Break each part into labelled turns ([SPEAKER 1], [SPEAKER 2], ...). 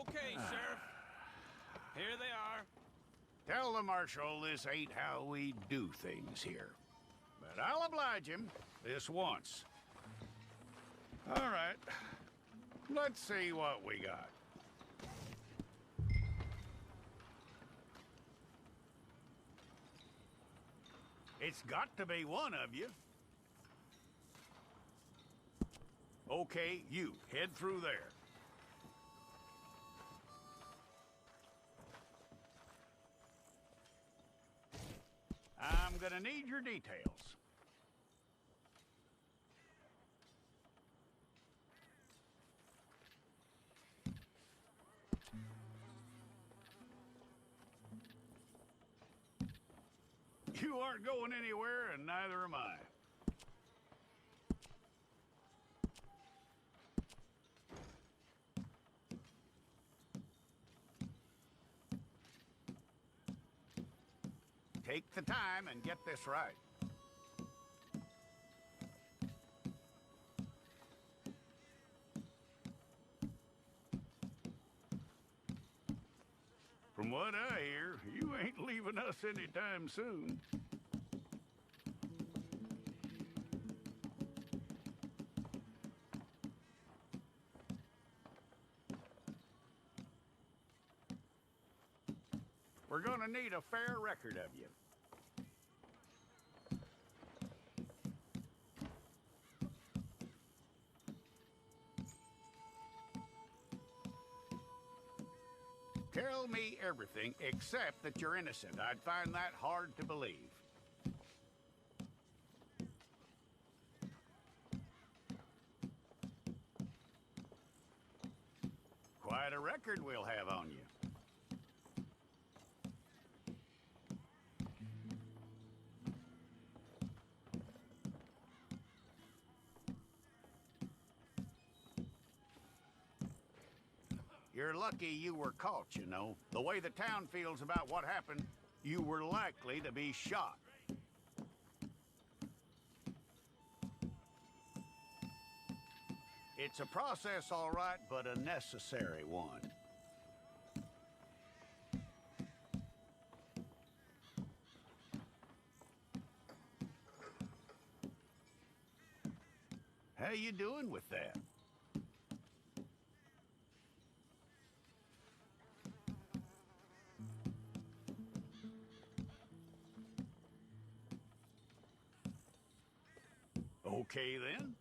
[SPEAKER 1] Okay, Sheriff. Here they are.
[SPEAKER 2] Tell the Marshal this ain't how we do things here. But I'll oblige him this once. All right. Let's see what we got. It's got to be one of you. Okay, you, head through there. I'm gonna need your details. You aren't going anywhere, and neither am I. Take the time and get this right. From what I hear, you ain't leaving us anytime soon. We're gonna need a fair record of you. Tell me everything except that you're innocent. I'd find that hard to believe. Quite a record we'll have on you. You're lucky you were caught, you know. The way the town feels about what happened, you were likely to be shot. It's a process, all right, but a necessary one. How you doing with that? Okay, then.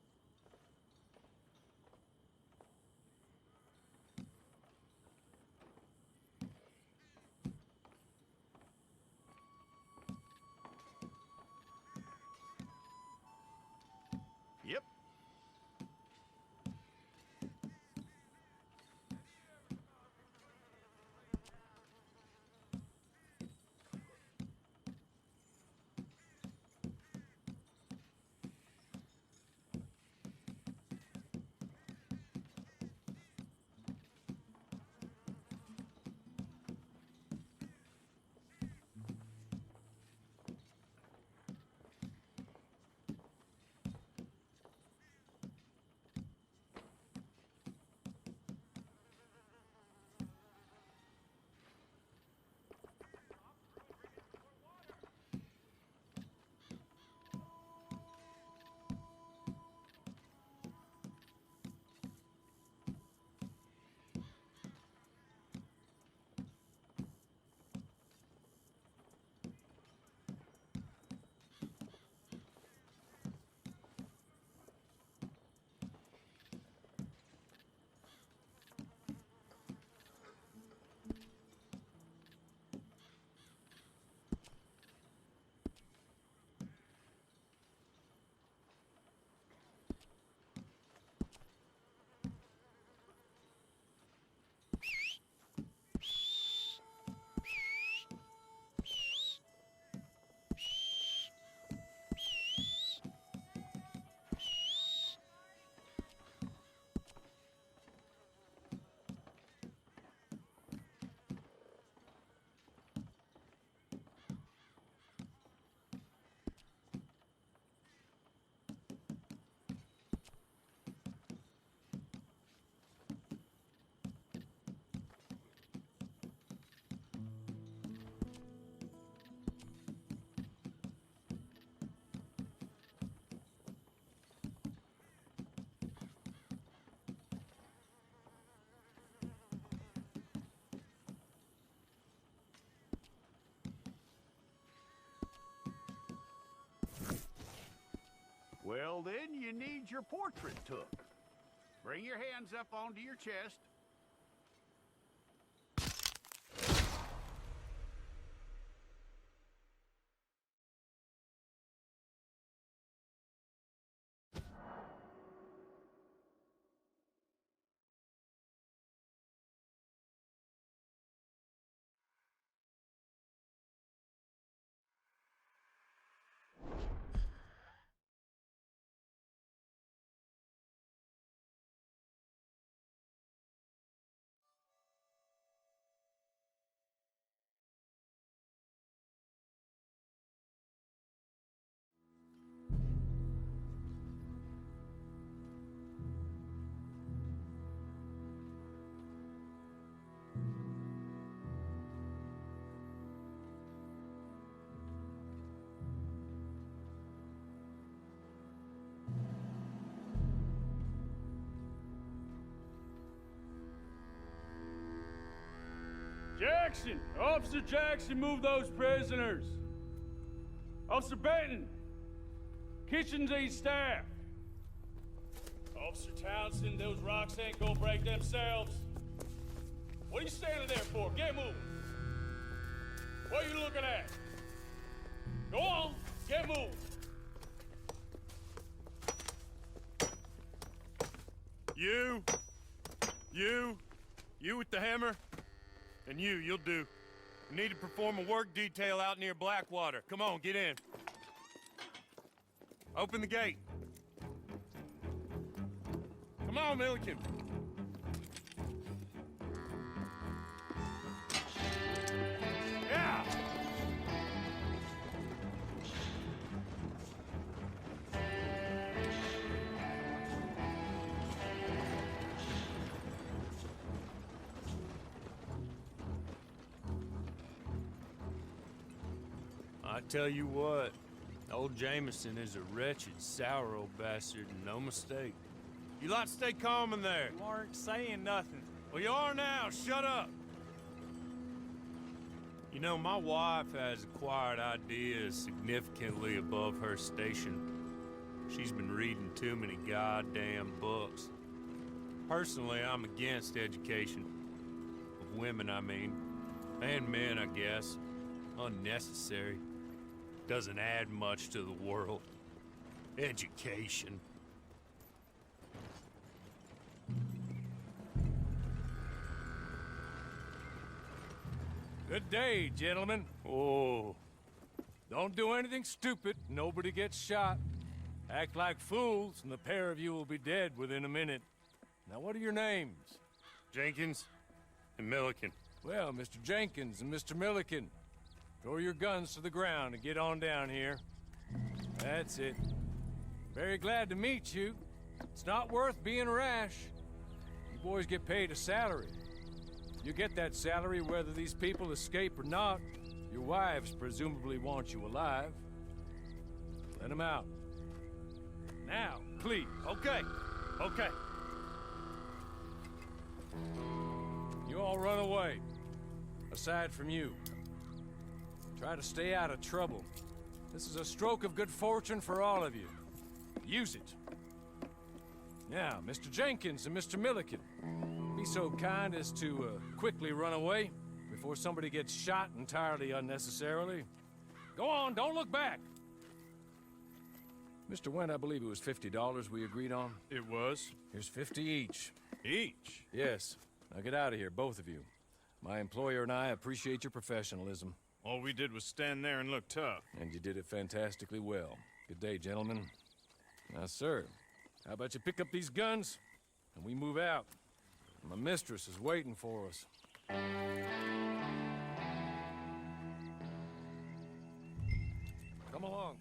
[SPEAKER 2] Yep. Well, then you need your portrait took. Bring your hands up onto your chest.
[SPEAKER 3] Jackson! Officer Jackson, move those prisoners! Officer Benton! Kitchens aid staff! Officer Townsend, those rocks ain't gonna break themselves. What are you standing there for? Get moving! What are you looking at? Go on, get moving!
[SPEAKER 4] You with the hammer? And you'll do. You need to perform a work detail out near Blackwater. Come on, get in. Open the gate. Come on, Milliken. Yeah! I tell you what, old Jameson is a wretched, sour old bastard, and no mistake. You lot stay calm in there.
[SPEAKER 1] You aren't saying nothing.
[SPEAKER 4] Well, you are now. Shut up. You know, my wife has acquired ideas significantly above her station. She's been reading too many goddamn books. Personally, I'm against education. Of women, I mean. And men, I guess. Unnecessary. Doesn't add much to the world. Education.
[SPEAKER 3] Good day, gentlemen.
[SPEAKER 4] Oh.
[SPEAKER 3] Don't do anything stupid. Nobody gets shot. Act like fools, and the pair of you will be dead within a minute. Now, what are your names?
[SPEAKER 4] Jenkins and Milliken.
[SPEAKER 3] Well, Mr. Jenkins and Mr. Milliken, throw your guns to the ground and get on down here. That's it. Very glad to meet you. It's not worth being rash. You boys get paid a salary. You get that salary whether these people escape or not. Your wives presumably want you alive. Let them out. Now, please.
[SPEAKER 4] Okay. Okay.
[SPEAKER 3] You all run away. Aside from you. Try to stay out of trouble. This is a stroke of good fortune for all of you. Use it. Now, Mr. Jenkins and Mr. Milliken, be so kind as to quickly run away before somebody gets shot entirely unnecessarily. Go on, don't look back. Mr. Wendt, I believe it was $50 we agreed on.
[SPEAKER 4] It was.
[SPEAKER 3] Here's 50 each.
[SPEAKER 4] Each?
[SPEAKER 3] Yes. Now get out of here, both of you. My employer and I appreciate your professionalism.
[SPEAKER 4] All we did was stand there and look tough.
[SPEAKER 3] And you did it fantastically well. Good day, gentlemen. Now, sir, how about you pick up these guns and we move out? My mistress is waiting for us. Come along.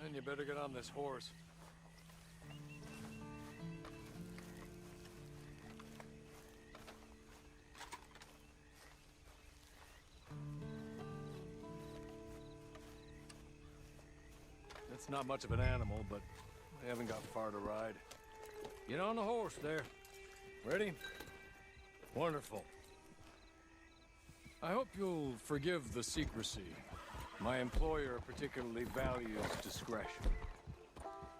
[SPEAKER 3] And you better get on this horse. It's not much of an animal, but I haven't got far to ride. Get on the horse there. Ready? Wonderful. I hope you'll forgive the secrecy. My employer particularly values discretion.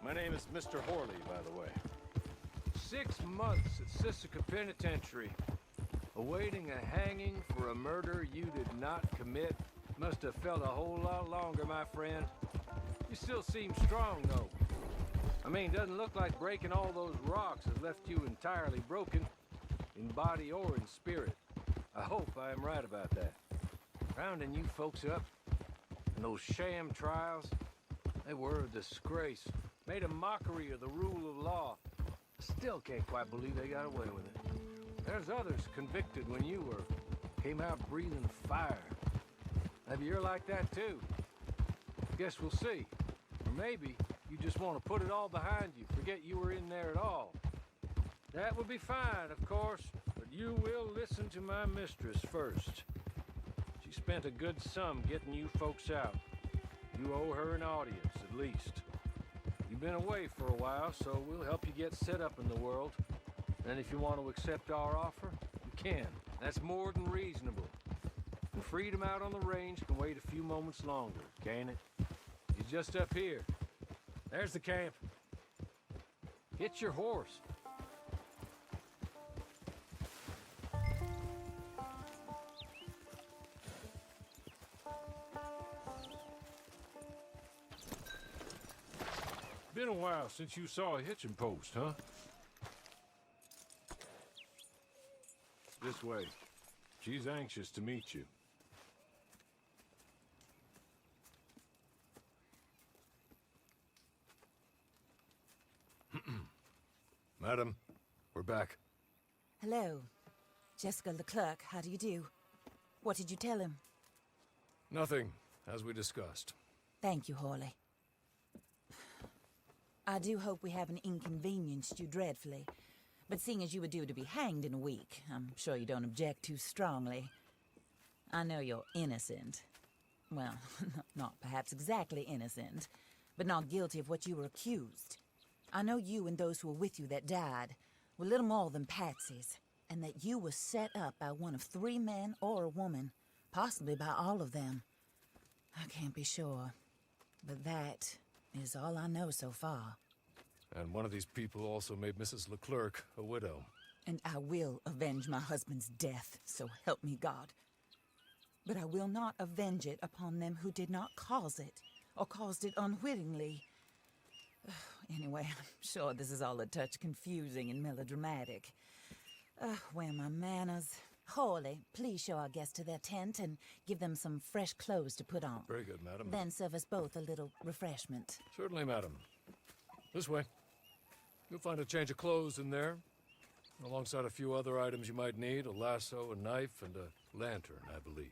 [SPEAKER 3] My name is Mr. Horley, by the way. 6 months at Sisika Penitentiary, awaiting a hanging for a murder you did not commit. Must have felt a whole lot longer, my friend. You still seem strong, though. I mean, doesn't look like breaking all those rocks has left you entirely broken, in body or in spirit. I hope I am right about that. Rounding you folks up, and those sham trials, they were a disgrace. Made a mockery of the rule of law. Still can't quite believe they got away with it. There's others convicted when you were. Came out breathing fire. Maybe you're like that too. Guess we'll see. Or maybe you just want to put it all behind you, forget you were in there at all. That would be fine, of course, but you will listen to my mistress first. She spent a good sum getting you folks out. You owe her an audience, at least. You've been away for a while, so we'll help you get set up in the world. And if you want to accept our offer, you can. That's more than reasonable. And freedom out on the range can wait a few moments longer, can't it? It's just up here. There's the camp. Get your horse. Been a while since you saw a hitching post, huh? This way. She's anxious to meet you. Madam, we're back.
[SPEAKER 5] Hello. Jessica Leclerc, how do you do? What did you tell him?
[SPEAKER 3] Nothing, as we discussed.
[SPEAKER 5] Thank you, Horley. I do hope we haven't inconvenienced you dreadfully. But seeing as you were due to be hanged in a week, I'm sure you don't object too strongly. I know you're innocent. Well, not perhaps exactly innocent, but not guilty of what you were accused. I know you and those who were with you that died were little more than patsies, and that you were set up by one of 3 men or a woman, possibly by all of them. I can't be sure, but that is all I know so far.
[SPEAKER 3] And one of these people also made Mrs. Leclerc a widow.
[SPEAKER 5] And I will avenge my husband's death, so help me God. But I will not avenge it upon them who did not cause it, or caused it unwittingly. Anyway, I'm sure this is all a touch confusing and melodramatic. Where are my manners? Horley, please show our guests to their tent and give them some fresh clothes to put on.
[SPEAKER 3] Very good, madam.
[SPEAKER 5] Then serve us both a little refreshment.
[SPEAKER 3] Certainly, madam. This way. You'll find a change of clothes in there, alongside a few other items you might need, a lasso, a knife, and a lantern, I believe.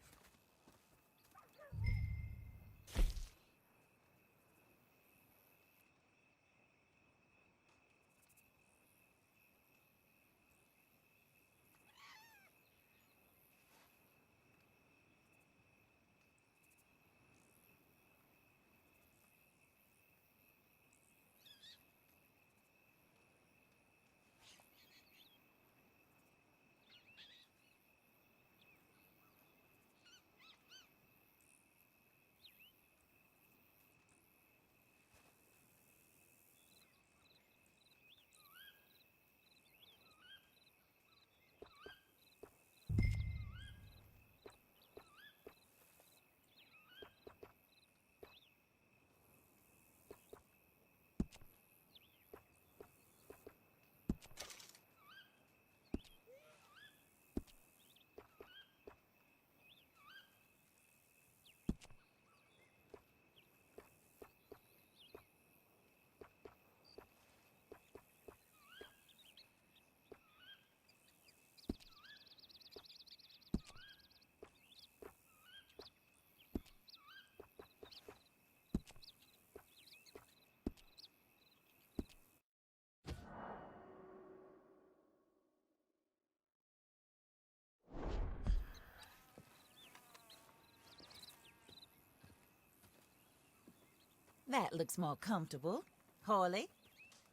[SPEAKER 5] That looks more comfortable. Horley,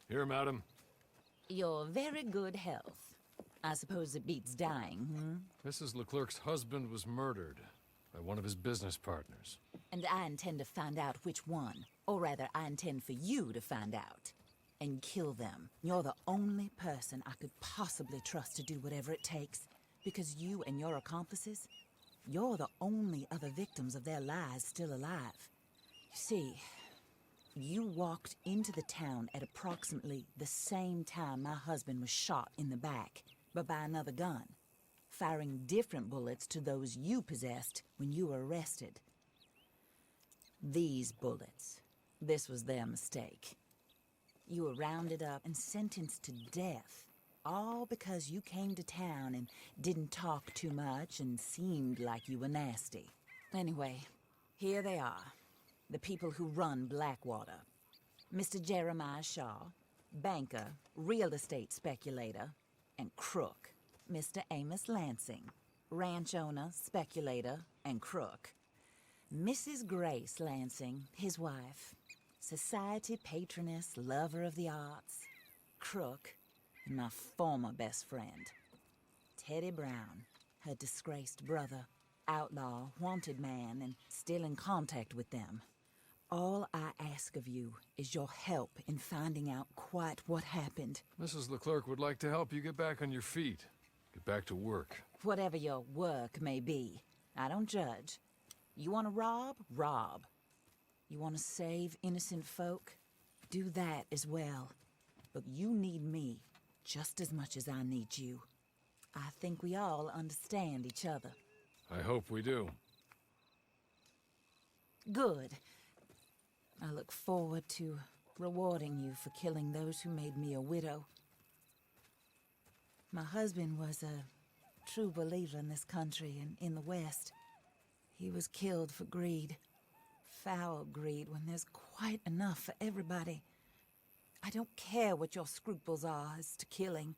[SPEAKER 3] Here, madam.
[SPEAKER 5] you're very good health. I suppose it beats dying,
[SPEAKER 3] Mrs. Leclerc's husband was murdered by one of his business partners.
[SPEAKER 5] And I intend to find out which one. Or rather, I intend for you to find out. And kill them. You're the only person I could possibly trust to do whatever it takes. Because you and your accomplices, you're the only other victims of their lies still alive. You see, you walked into the town at approximately the same time my husband was shot in the back, but by another gun, firing different bullets to those you possessed when you were arrested. These bullets, this was their mistake. You were rounded up and sentenced to death, all because you came to town and didn't talk too much and seemed like you were nasty. Anyway, here they are, the people who run Blackwater. Mr. Jeremiah Shaw, banker, real estate speculator, and crook. Mr. Amos Lansing, ranch owner, speculator, and crook. Mrs. Grace Lansing, his wife, society patroness, lover of the arts, crook, and my former best friend. Teddy Brown, her disgraced brother, outlaw, wanted man, and still in contact with them. All I ask of you is your help in finding out quite what happened.
[SPEAKER 3] Mrs. Leclerc would like to help you get back on your feet. Get back to work.
[SPEAKER 5] Whatever your work may be, I don't judge. You want to rob? Rob. You want to save innocent folk? Do that as well. But you need me just as much as I need you. I think we all understand each other.
[SPEAKER 3] I hope we do.
[SPEAKER 5] Good. I look forward to rewarding you for killing those who made me a widow. My husband was a true believer in this country and in the West. He was killed for greed. Foul greed when there's quite enough for everybody. I don't care what your scruples are as to killing.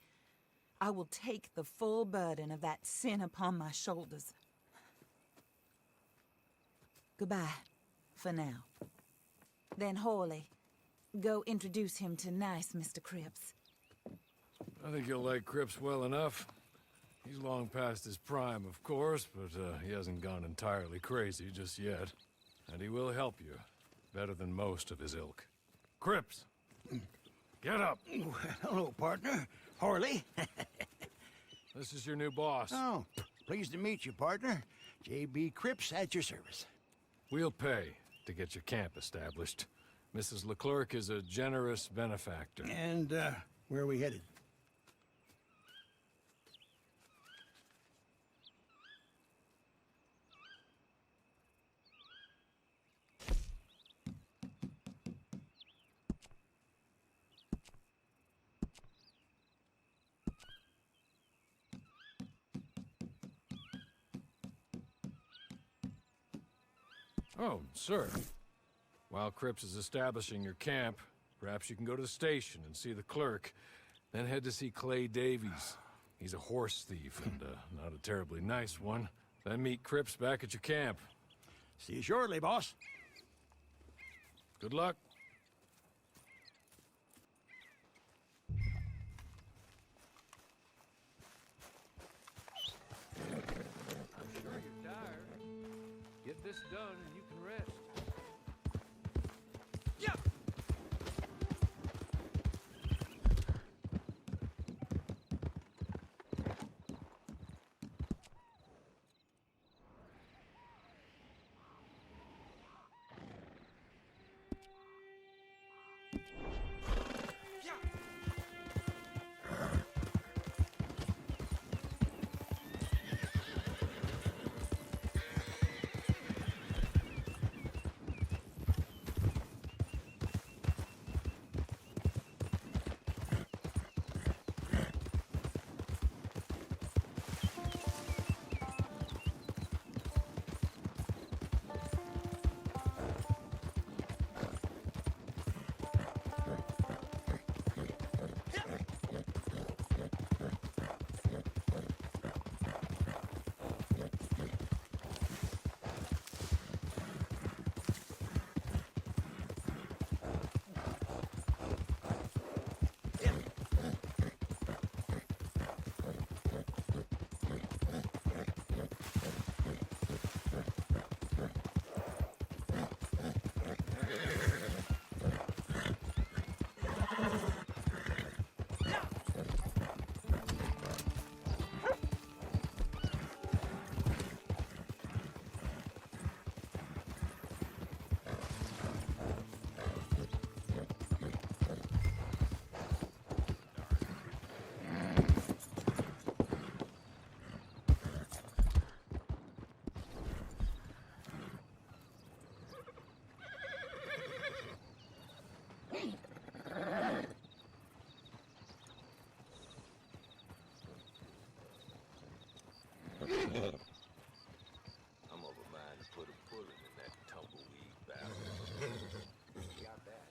[SPEAKER 5] I will take the full burden of that sin upon my shoulders. Goodbye, for now. Then Hawley, go introduce him to nice Mr. Cripps.
[SPEAKER 3] I think you'll like Cripps well enough. He's long past his prime, of course, but he hasn't gone entirely crazy just yet. And he will help you, better than most of his ilk. Cripps! Get up!
[SPEAKER 6] Hello, partner. Harley.
[SPEAKER 3] This is your new boss.
[SPEAKER 6] Oh, pleased to meet you, partner. J.B. Cripps at your service.
[SPEAKER 3] We'll pay to get your camp established. Mrs. Leclerc is a generous benefactor.
[SPEAKER 6] And, where are we headed?
[SPEAKER 3] Oh, sir. While Cripps is establishing your camp, perhaps you can go to the station and see the clerk, then head to see Clay Davies. He's a horse thief, and not a terribly nice one. Then meet Cripps back at your camp.
[SPEAKER 6] See you shortly, boss.
[SPEAKER 3] Good luck.
[SPEAKER 7] I'm sure you're tired. Get this done and you can rest. Yeah! I'm of a mind to put a bullet in that tumbleweed bastard. Got that.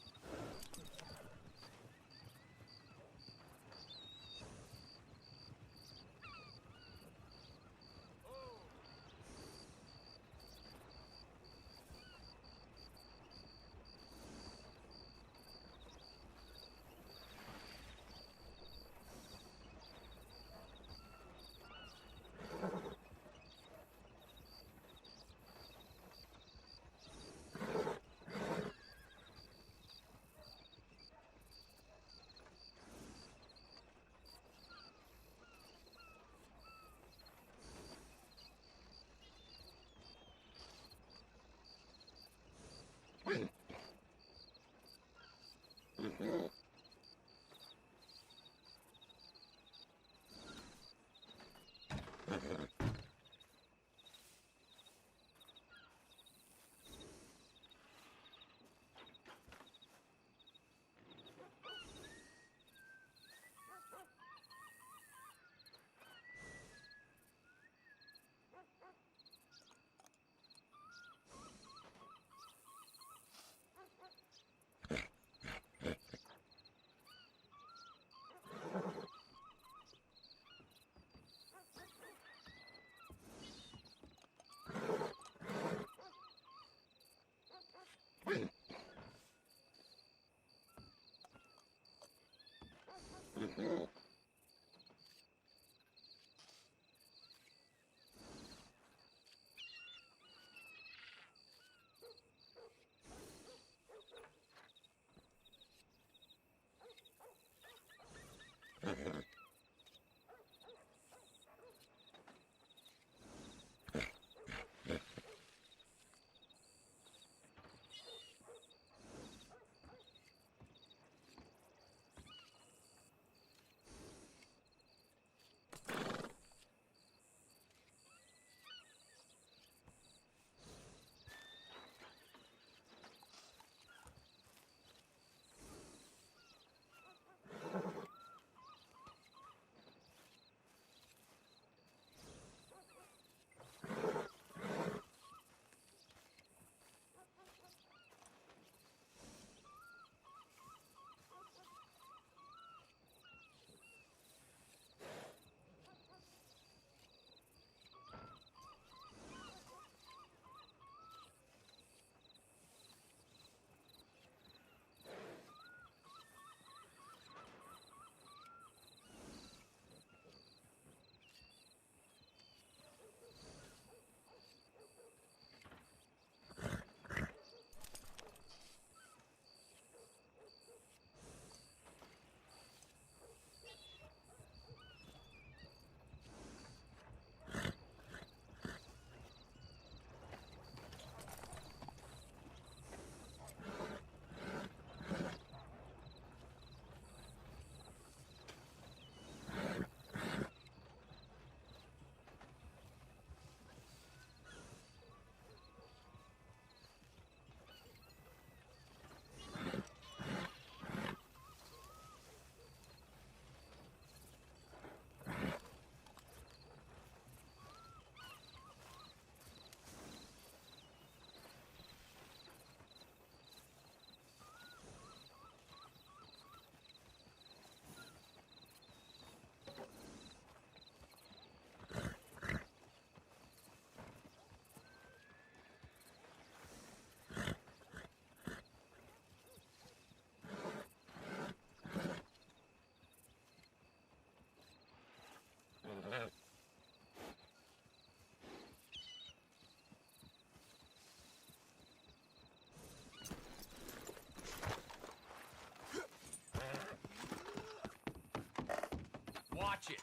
[SPEAKER 8] Watch it.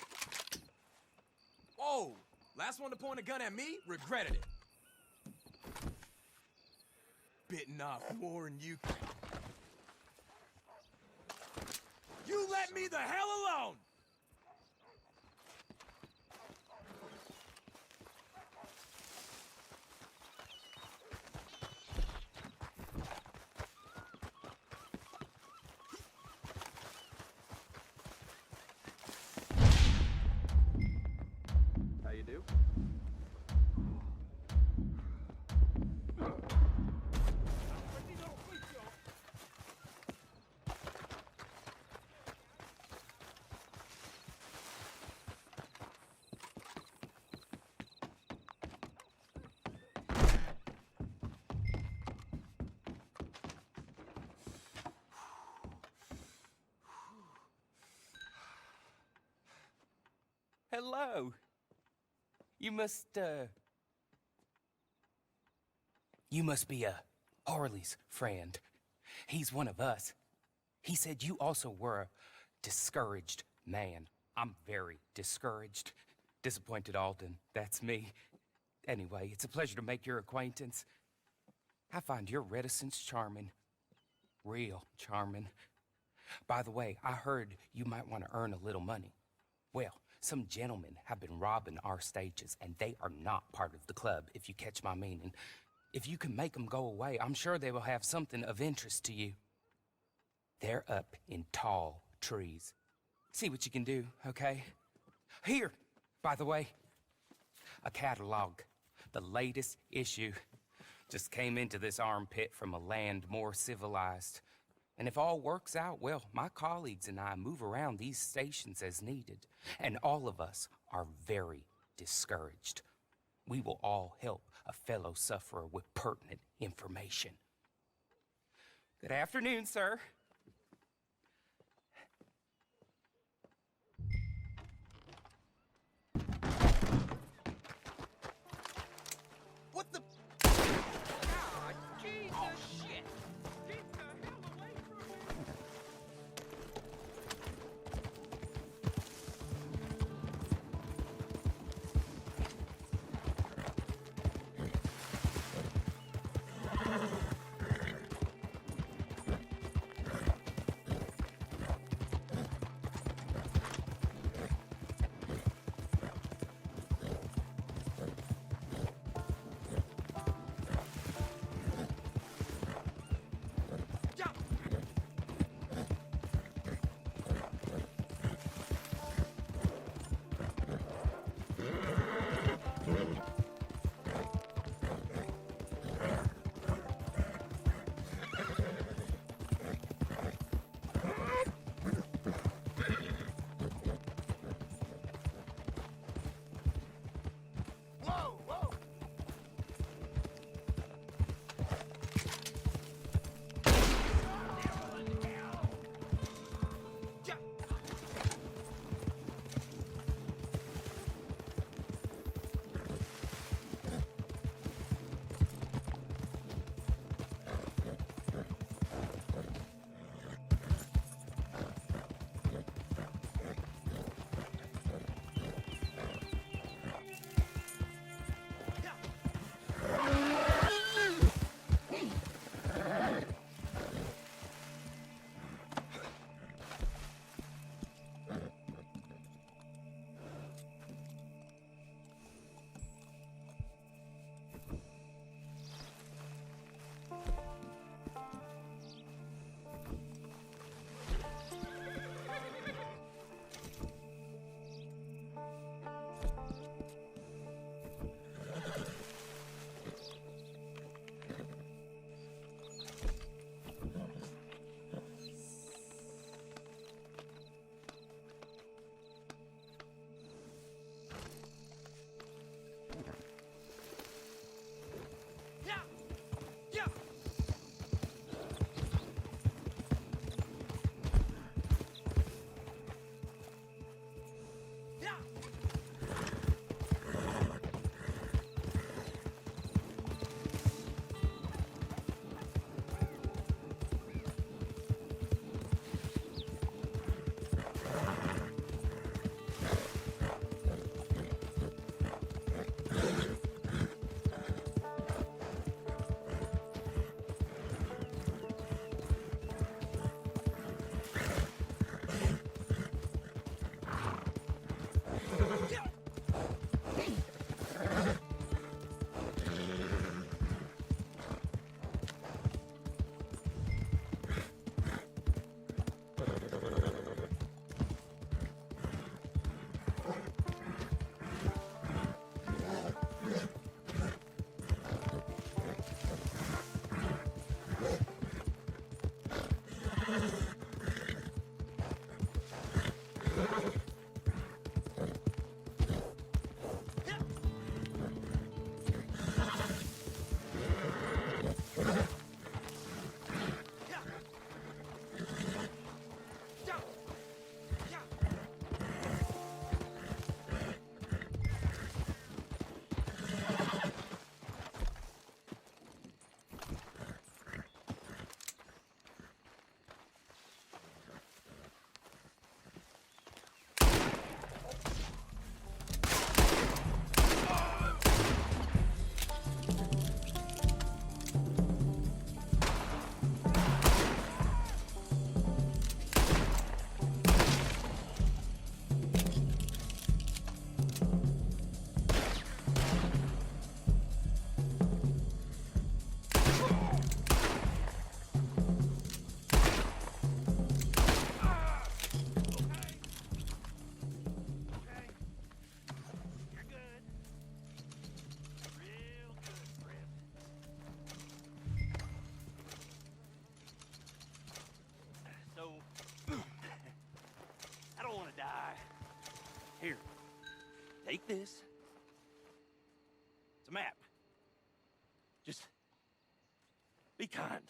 [SPEAKER 8] Whoa! Last one to point a gun at me regretted it. Bitten off more than you can. You let me the hell alone!
[SPEAKER 7] How you do?
[SPEAKER 9] Hello. You must be Harley's friend. He's one of us. He said you also were a discouraged man. I'm very discouraged. Disappointed Alden, that's me. Anyway, it's a pleasure to make your acquaintance. I find your reticence charming. Real charming. By the way, I heard you might want to earn a little money. Well, some gentlemen have been robbing our stages, and they are not part of the club, if you catch my meaning. If you can make them go away, I'm sure they will have something of interest to you. They're up in tall trees. See what you can do, okay? Here, by the way, a catalog. The latest issue. Just came into this armpit from a land more civilized. And if all works out, well, my colleagues and I move around these stations as needed. And all of us are very discouraged. We will all help a fellow sufferer with pertinent information. Good afternoon, sir.
[SPEAKER 8] What the? Ah, Jesus shit! Get the hell away from me!
[SPEAKER 10] Here, take this. It's a map. Just be kind.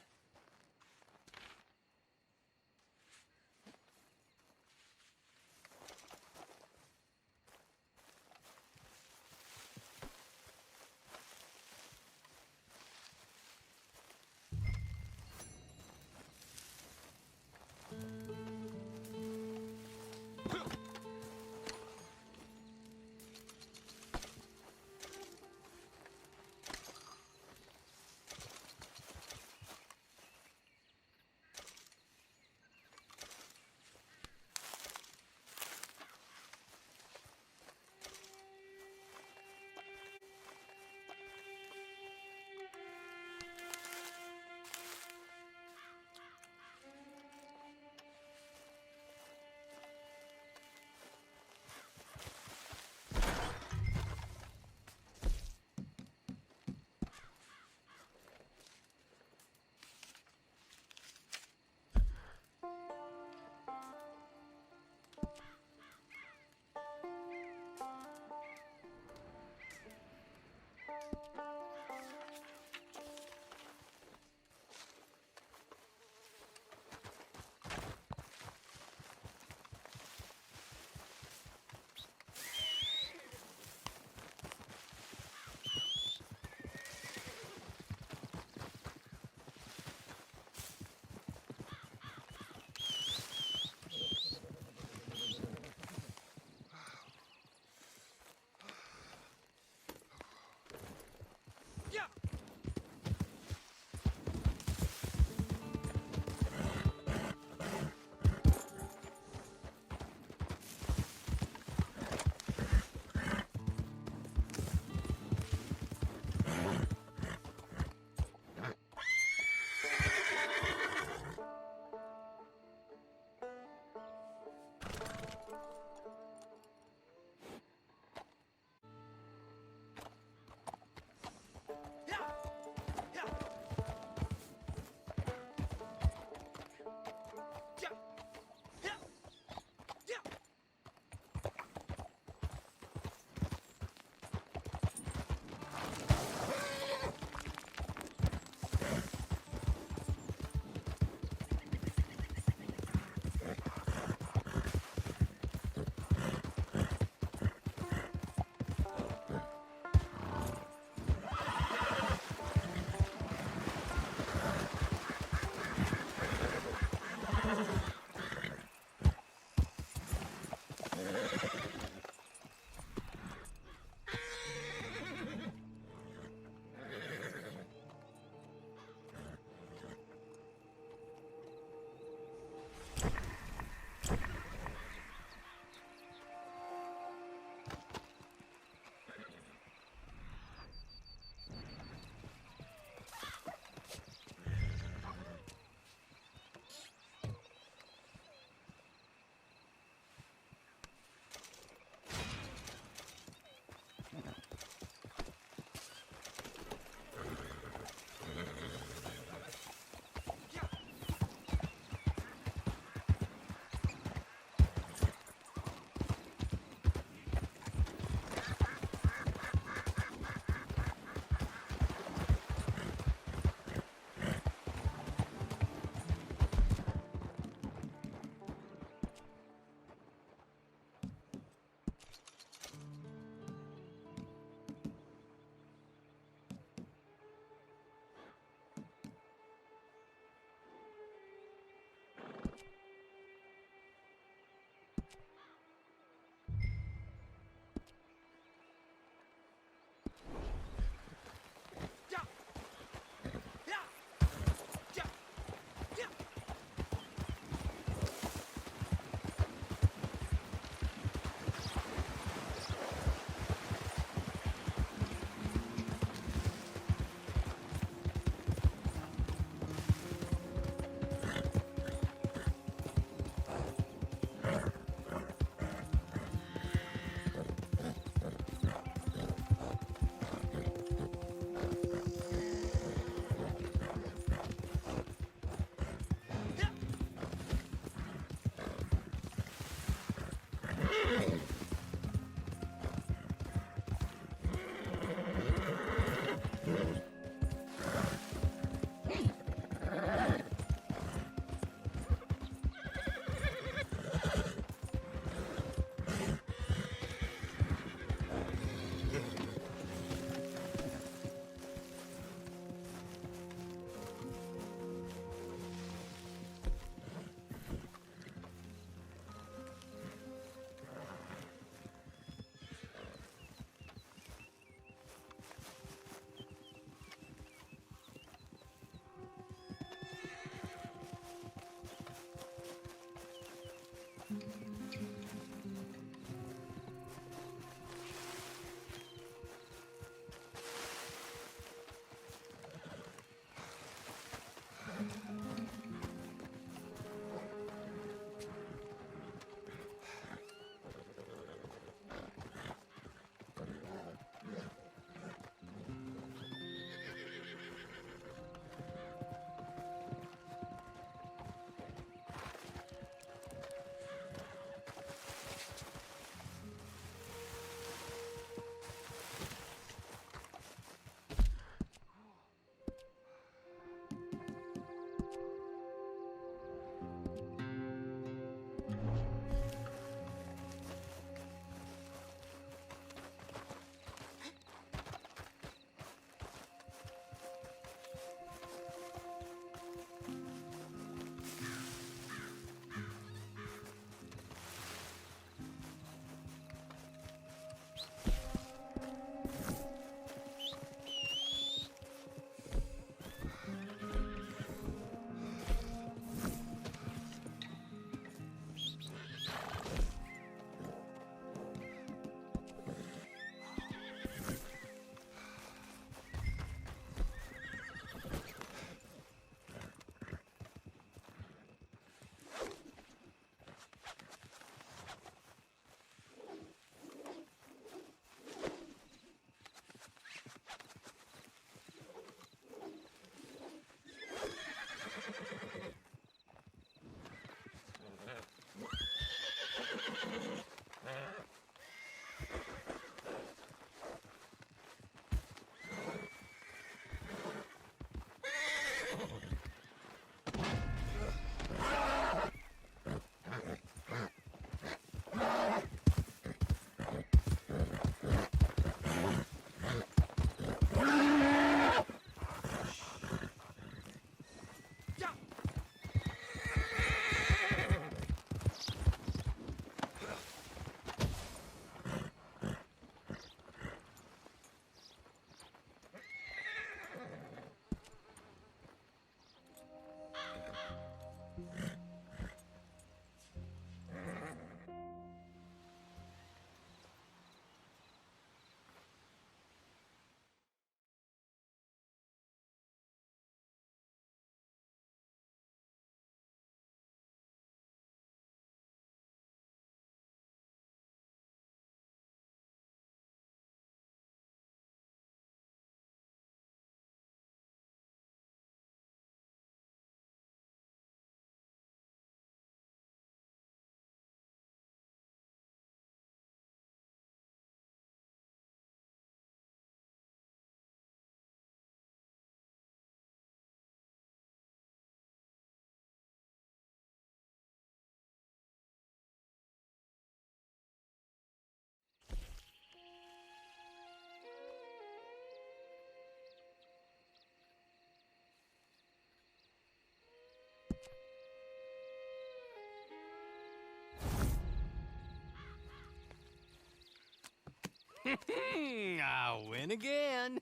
[SPEAKER 11] I win again.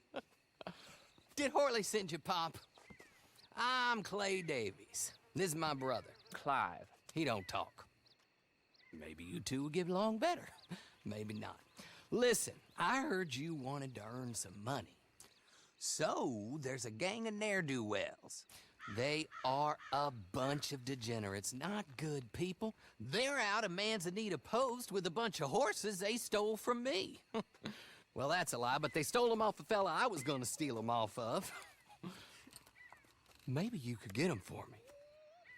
[SPEAKER 11] Did Horley send you, Pop? I'm Clay Davies. This is my brother, Clive. He don't talk. Maybe you two will get along better. Maybe not. Listen, I heard you wanted to earn some money. So, there's a gang of ne'er-do-wells. They are a bunch of degenerates, not good people. They're out of Manzanita Post with a bunch of horses they stole from me. Well, that's a lie, but they stole them off the fella I was gonna steal them off of. Maybe you could get them for me.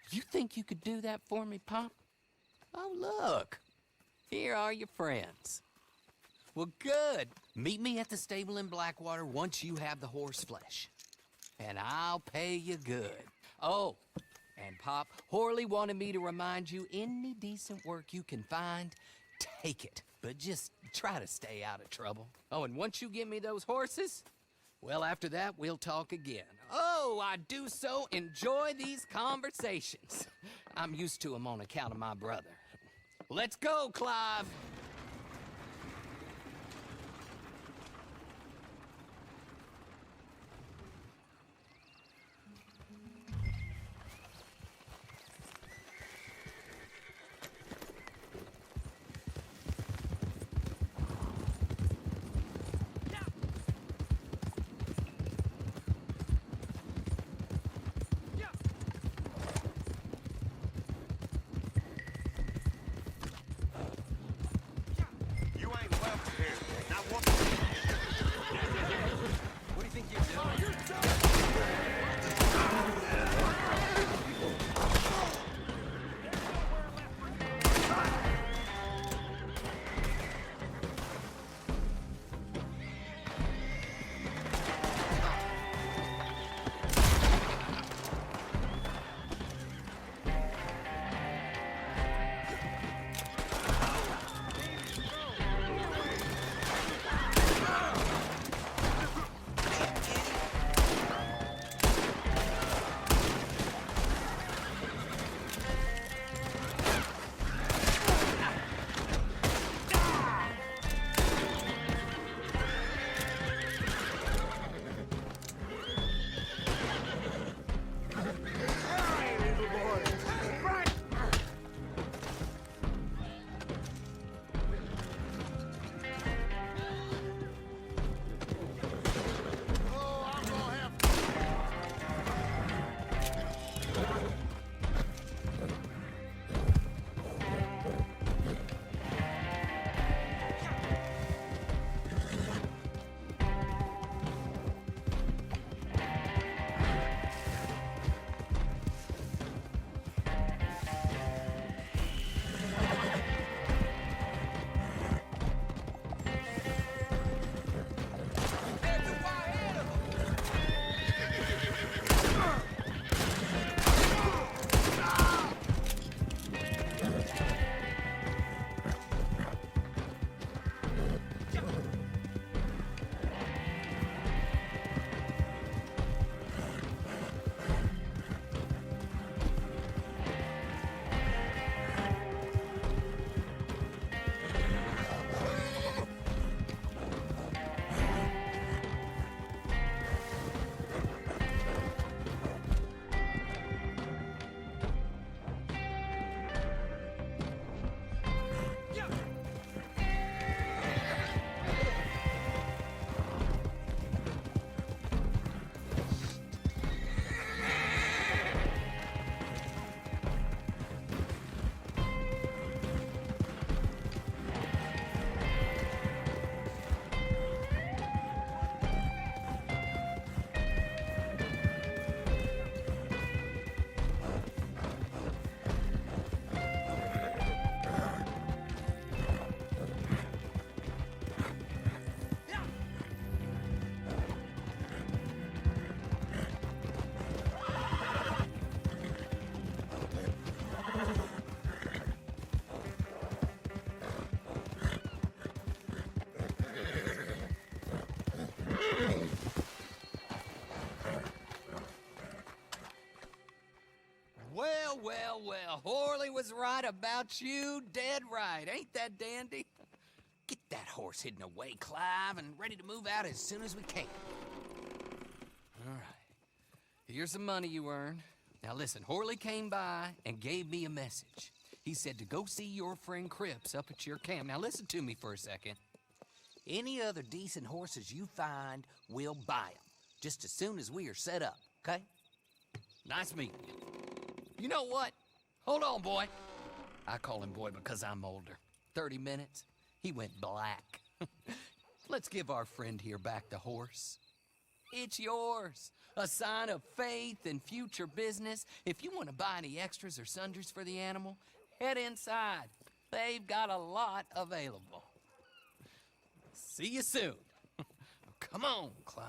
[SPEAKER 11] You think you could do that for me, Pop? Oh, look. Here are your friends. Well, good. Meet me at the stable in Blackwater once you have the horse flesh. And I'll pay you good. Oh, and Pop, Horley wanted me to remind you, any decent work you can find, take it. But just try to stay out of trouble. Oh, and once you give me those horses, well, after that, we'll talk again. Oh, I do so enjoy these conversations. I'm used to them on account of my brother. Let's go, Clive.
[SPEAKER 10] You ain't welcome here. Now what?
[SPEAKER 8] What do you think you're doing?
[SPEAKER 11] Well, Horley was right about you, dead right. Ain't that dandy? Get That horse hidden away, Clive, and ready to move out as soon as we can. All right. Here's the money you earned. Now listen, Horley came by and gave me a message. He said to go see your friend Cripps up at your camp. Now listen to me for a second. Any other decent horses you find, we'll buy them. Just as soon as we are set up, okay? Nice meeting you. You know what? Hold on, boy. I call him boy because I'm older. 30 minutes, he went black. Let's give our friend here back the horse. It's yours. A sign of faith and future business. If you want to buy any extras or sundries for the animal, head inside. They've got a lot available. See you soon. Come on, Clive.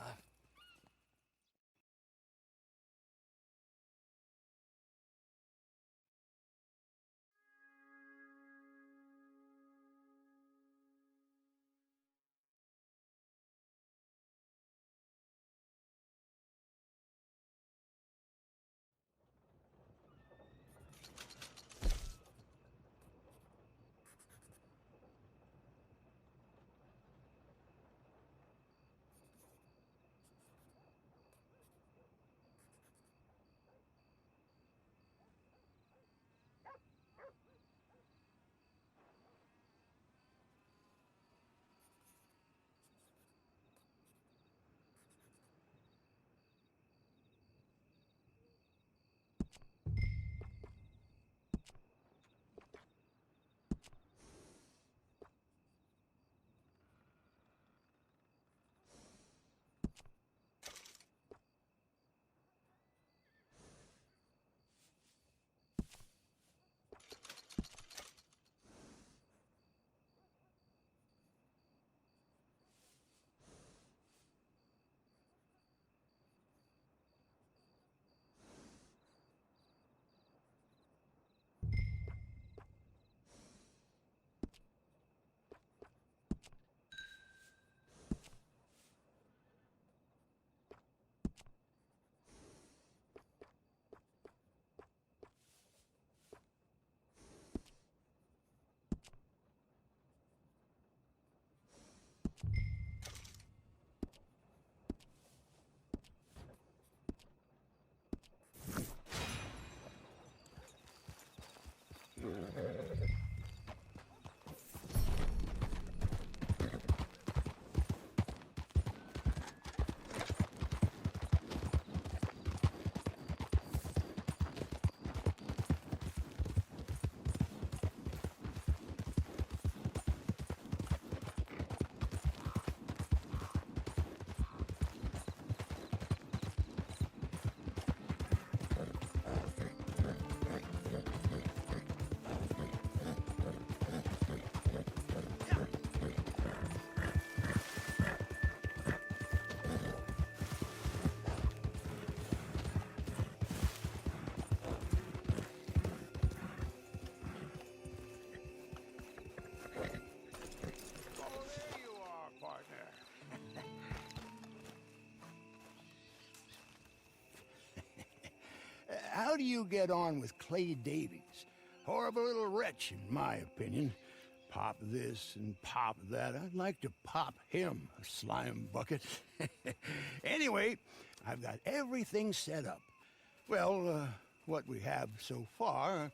[SPEAKER 6] How do you get on with Clay Davies? Horrible little wretch, in my opinion. Pop this and pop that. I'd like to pop him, a slime bucket. Anyway, I've got everything set up. Well, what we have so far,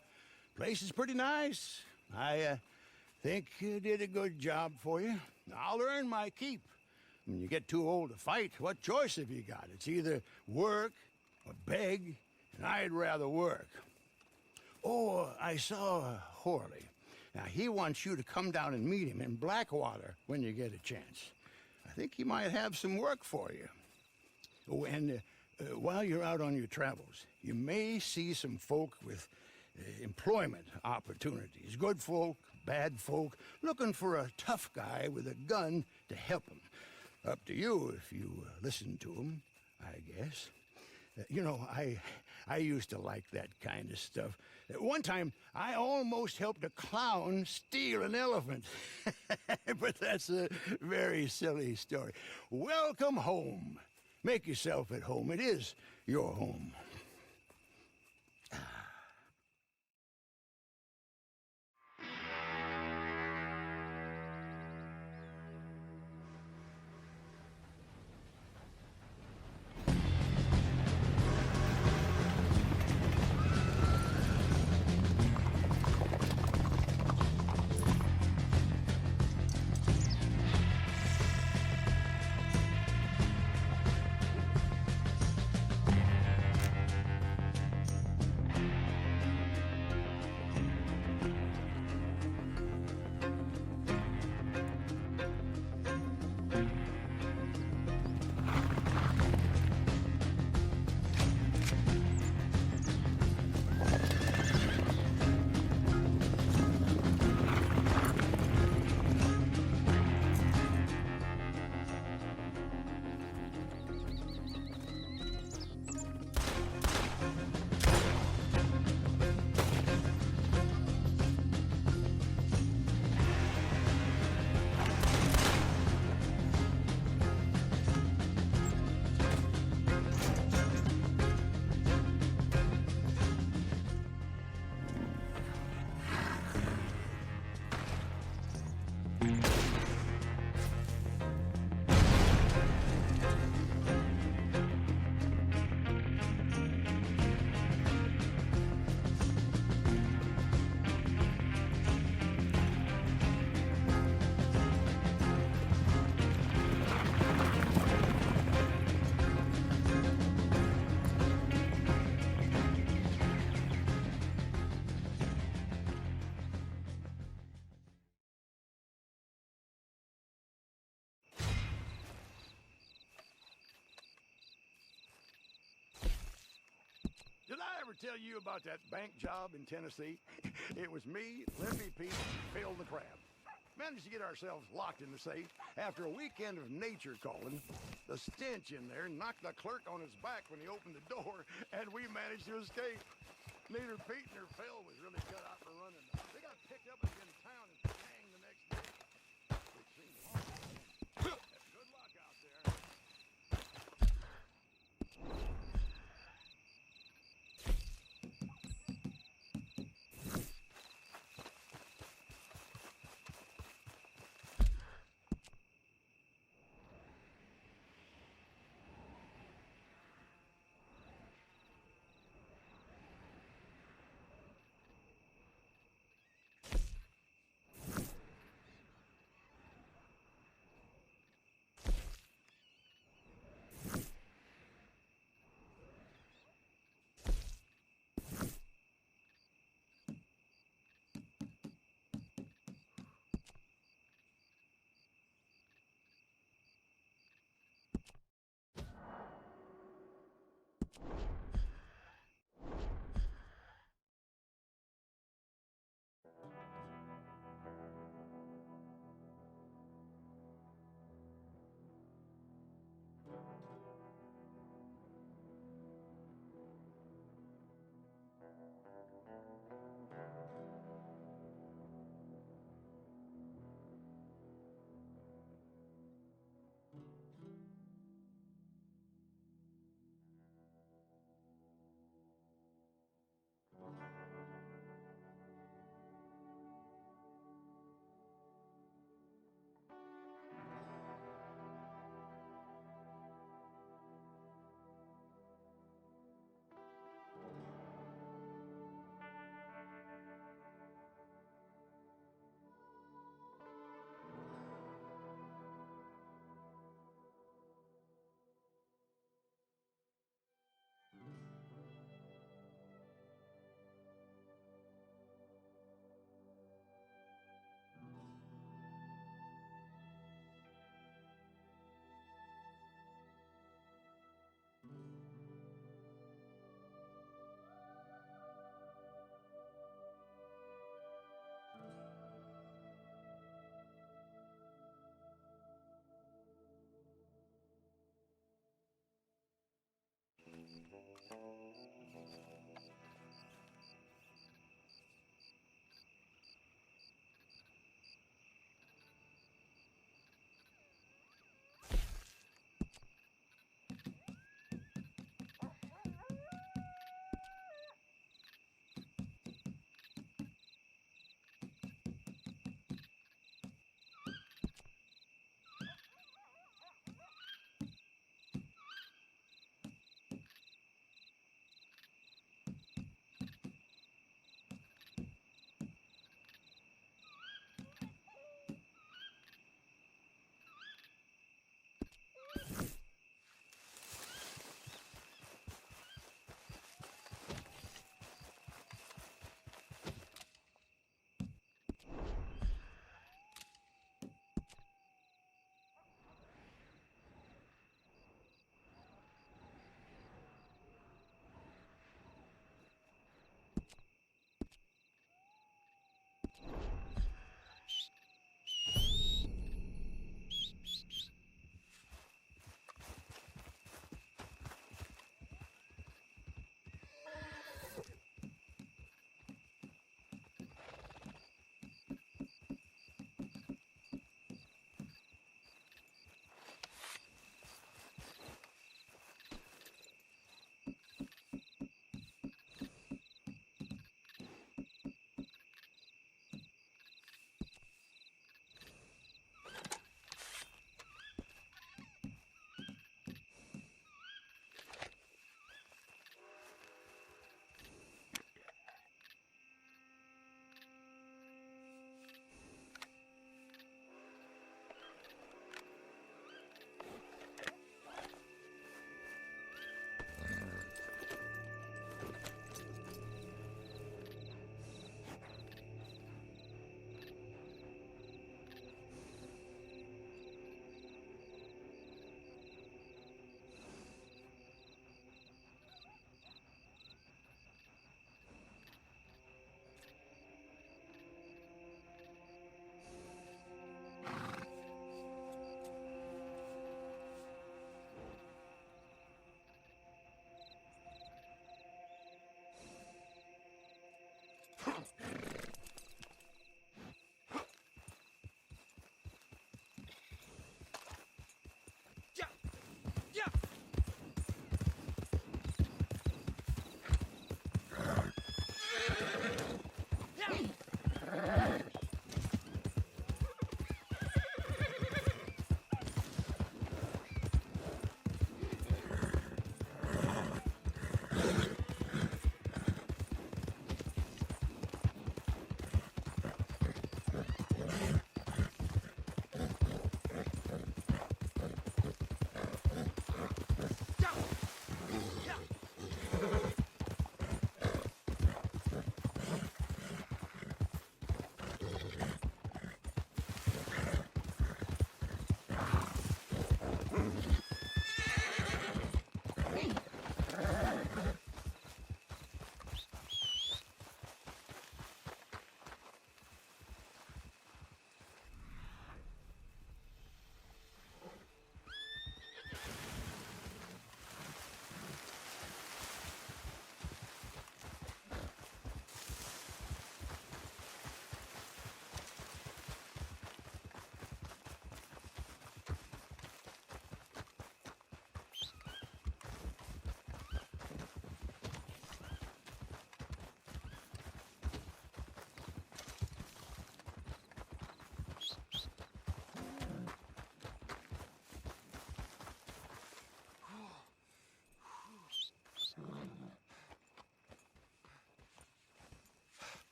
[SPEAKER 6] place is pretty nice. I think you did a good job for you. I'll earn my keep. When you get too old to fight, what choice have you got? It's either work or beg, and I'd rather work. Oh, I saw Horley. Now, he wants you to come down and meet him in Blackwater when you get a chance. I think he might have some work for you. Oh, and while you're out on your travels, you may see some folk with employment opportunities. Good folk, bad folk, looking for a tough guy with a gun to help them. Up to you if you listen to them, I guess. You know, I used to like that kind of stuff. One time, I almost helped a clown steal an elephant. But that's a very silly story. Welcome home. Make yourself at home. It is your home. ever tell you about that bank job in Tennessee? It was me, Limpy Pete, and Phil the Crab. Managed to get ourselves locked in the safe after a weekend of nature calling. The stench in there knocked the clerk on his back when he opened the door, and we managed to escape. Neither Pete nor Phil was really cut out for running. They got picked up again in town and hanged the next day. It seemed awful. Good luck out there.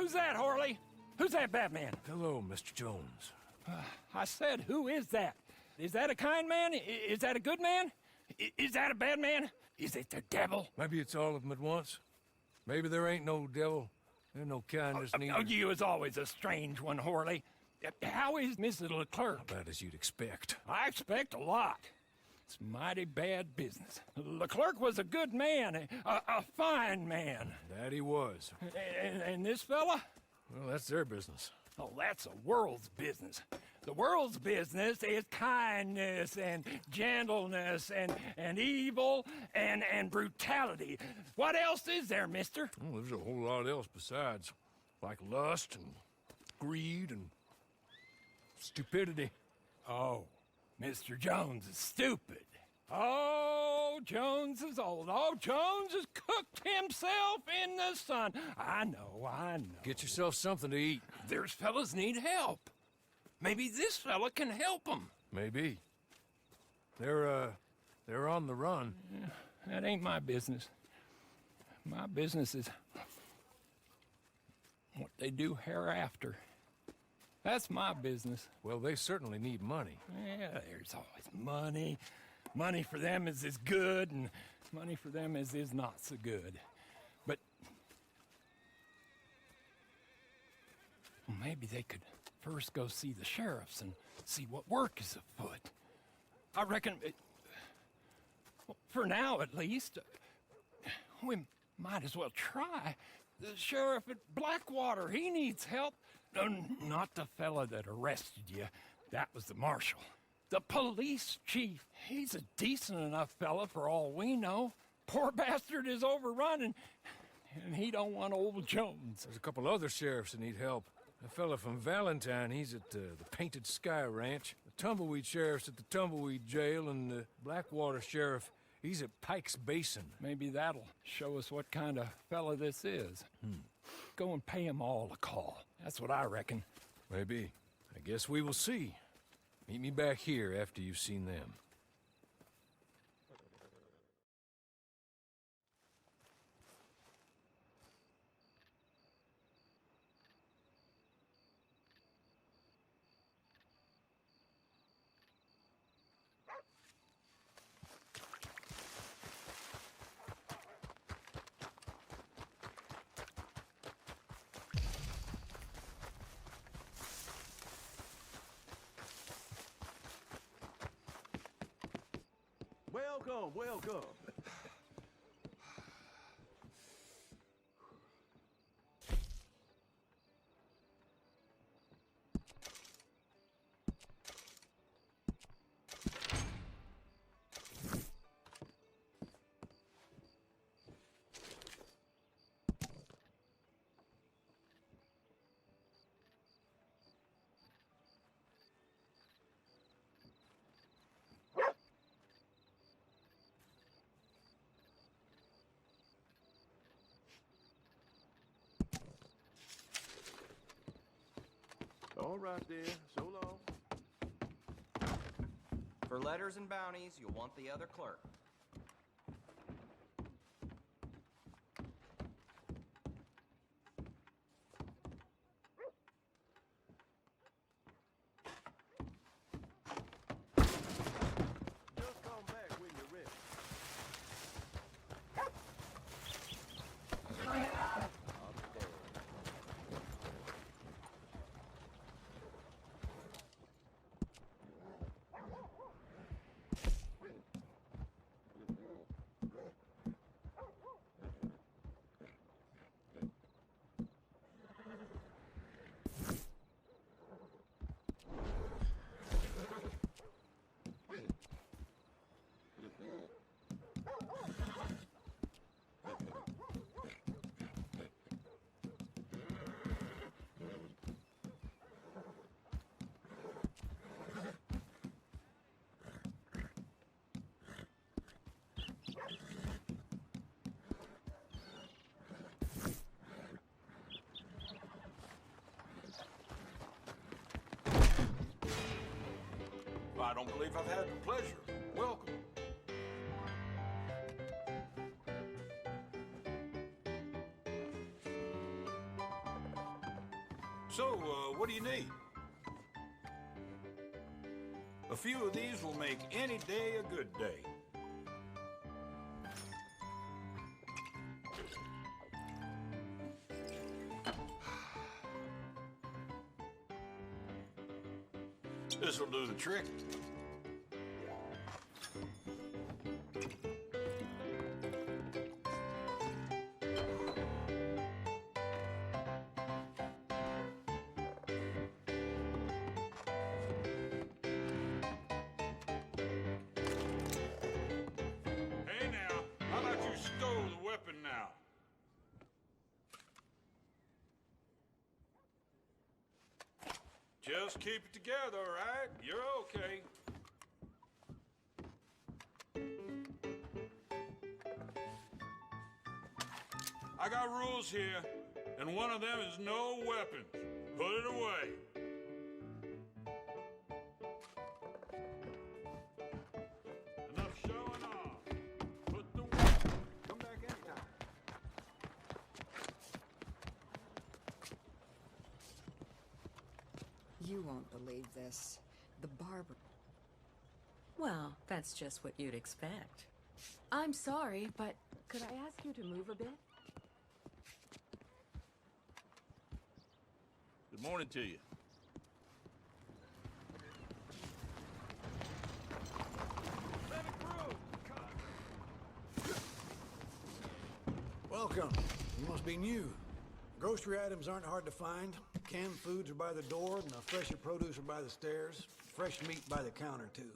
[SPEAKER 12] Who's that, Harley? Who's that Batman?
[SPEAKER 3] Hello, Mr. Jones.
[SPEAKER 12] I said, who is that? Is that a kind man? Is that a good man? Is that a bad man? Is it the devil?
[SPEAKER 3] Maybe it's all of them at once. Maybe there ain't no devil. There's no kindness neither.
[SPEAKER 12] Oh, you is always a strange one, Harley. How is Mrs. Leclerc?
[SPEAKER 3] About as you'd expect.
[SPEAKER 12] I expect a lot. It's mighty bad business. Leclerc was a good man, a fine man.
[SPEAKER 3] That he was.
[SPEAKER 12] And this fella?
[SPEAKER 3] Well, that's their business.
[SPEAKER 12] Oh, that's the world's business. The world's business is kindness and gentleness and evil and brutality. What else is there, mister?
[SPEAKER 3] Well, there's a whole lot else besides. Like lust and greed and stupidity.
[SPEAKER 12] Oh, Mr. Jones is stupid. Oh, Jones is old. Oh, Jones has cooked himself in the sun. I know.
[SPEAKER 3] Get yourself something to eat.
[SPEAKER 12] There's fellas need help. Maybe this fella can help them.
[SPEAKER 3] Maybe. They're on the run.
[SPEAKER 12] That ain't my business. My business is what they do hereafter. That's my business.
[SPEAKER 3] Well, they certainly need money.
[SPEAKER 12] Yeah, there's always money. Money for them is good, and money for them is not so good. But maybe they could first go see the sheriffs and see what work is afoot. I reckon, for now at least, we might as well try. The sheriff at Blackwater, he needs help. Not the fella that arrested you. That was the marshal. The police chief, he's a decent enough fella for all we know. Poor bastard is overrun, and he don't want old Jones.
[SPEAKER 3] There's a couple other sheriffs that need help. A fella from Valentine, he's at the Painted Sky Ranch. The Tumbleweed sheriff's at the Tumbleweed Jail, and the Blackwater sheriff, he's at Pike's Basin.
[SPEAKER 12] Maybe that'll show us what kind of fella this is. Go and pay them all a call. That's what I reckon.
[SPEAKER 3] Maybe. I guess we will see. Meet me back here after you've seen them.
[SPEAKER 10] Welcome. All right then, so long.
[SPEAKER 13] For letters and bounties, you'll want the other clerk.
[SPEAKER 10] Just come back when you're ready.
[SPEAKER 14] I don't believe I've had the pleasure. Welcome. you need? A few of these will make any day a good day. This'll do the trick.
[SPEAKER 2] Hey now, how about you stow the weapon now? Just keep it together, all right? You're okay. I got rules here, and one of them is no weapons. Put it away. Enough showing off. Put the weapon. Come back anytime.
[SPEAKER 15] You won't believe this. The barber.
[SPEAKER 16] Well, that's just what you'd expect. I'm sorry, but could I ask you to move a bit?
[SPEAKER 2] Good morning to you.
[SPEAKER 17] Welcome. You must be new. Grocery items aren't hard to find. Canned foods are by the door, and the fresher produce are by the stairs. Fresh meat by the counter, too.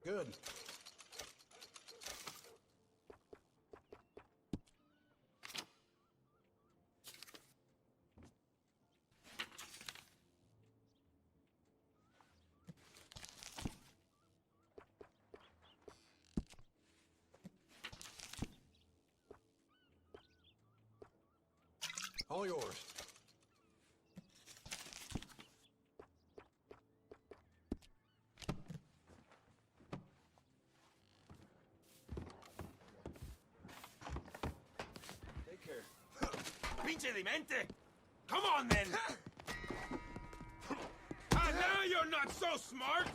[SPEAKER 17] Good. All yours.
[SPEAKER 14] Take care.
[SPEAKER 8] Pinche demente! Come on, then! Ah, now you're not so smart!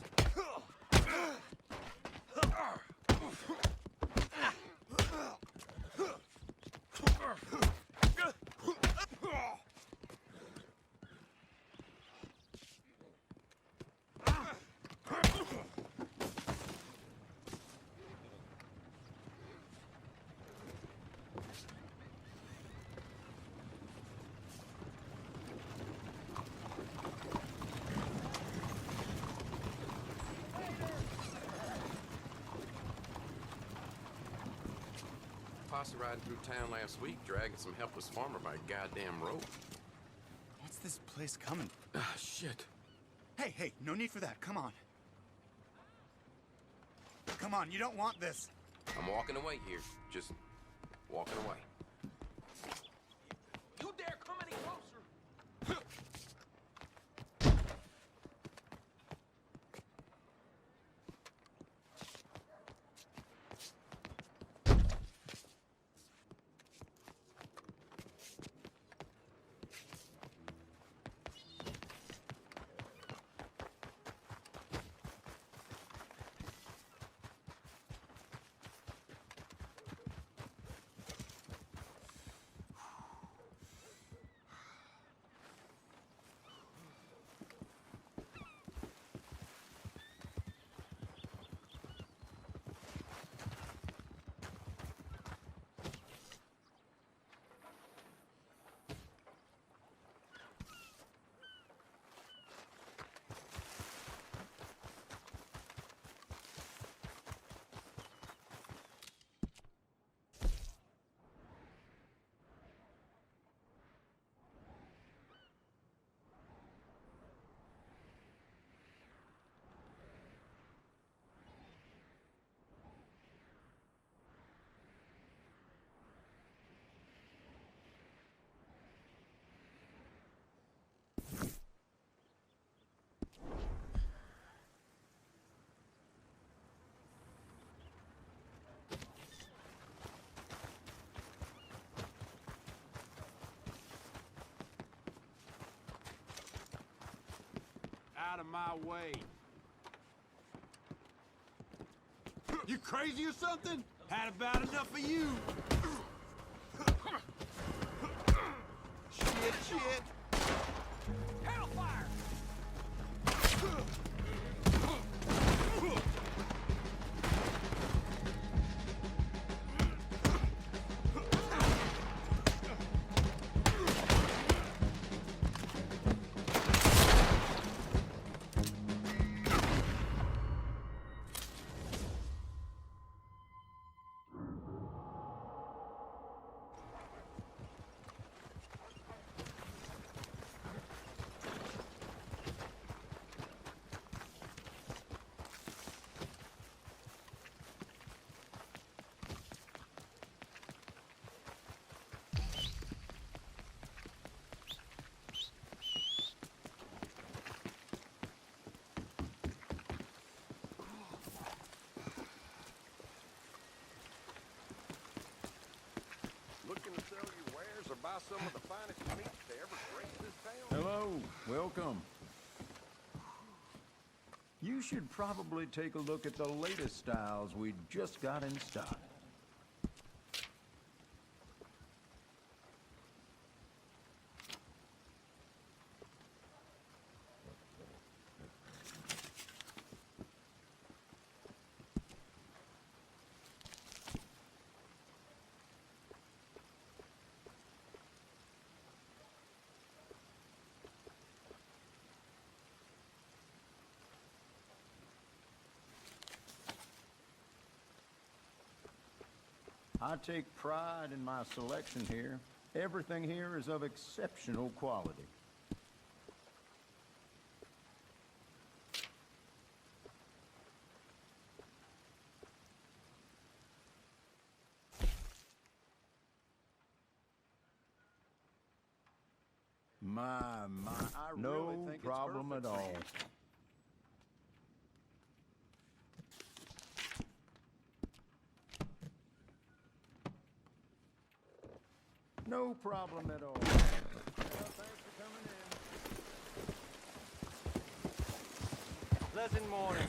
[SPEAKER 7] Posse riding through town last week, dragging some helpless farmer by a goddamn rope.
[SPEAKER 18] What's this place coming?
[SPEAKER 7] Ah, shit.
[SPEAKER 18] Hey, no need for that. Come on. Come on, you don't want this.
[SPEAKER 7] I'm walking away here. Just walking away.
[SPEAKER 8] You dare come any closer!
[SPEAKER 10] out of my way. You crazy or something? Had about enough of you. Shit.
[SPEAKER 1] Hellfire!
[SPEAKER 10] Looking to sell your wares or buy some of the finest meat to ever grace this town?
[SPEAKER 19] Hello, welcome. You should probably take a look at the latest styles we just got in stock. I take pride in my selection here. Everything here is of exceptional quality. I really think it's problem at perfect for all. you. No problem at all. Well, thanks for coming in.
[SPEAKER 10] Pleasant morning.